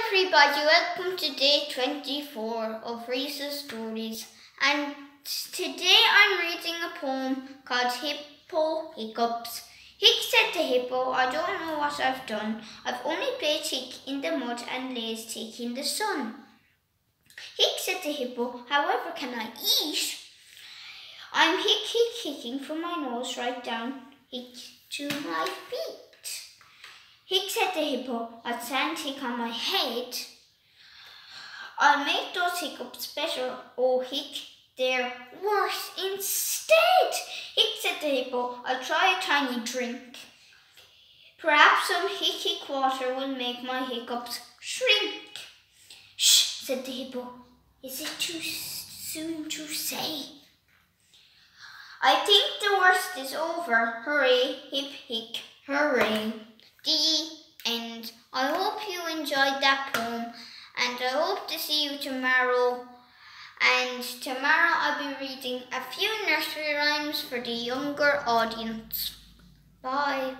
everybody, welcome to day 24 of Rhys's stories, and today I'm reading a poem called Hippo, Hiccups. Hic said to Hippo, I don't know what I've done. I've only played Hic in the mud and lays taking the sun. Hic said to Hippo, however can I eat? I'm hicking from my nose right down hic to my feet. Hic said to Hippo, I'll stand hic on my head. I'll make those hiccups better. Oh, Hic, they're worse instead. Hic said to Hippo, I'll try a tiny drink. Perhaps some hic water will make my hiccups shrink. Shh, said the Hippo. Is it too soon to say? I think the worst is over. Hooray, hip, hic, hooray. The end. I hope you enjoyed that poem, and I hope to see you tomorrow. And tomorrow I'll be reading a few nursery rhymes for the younger audience. Bye.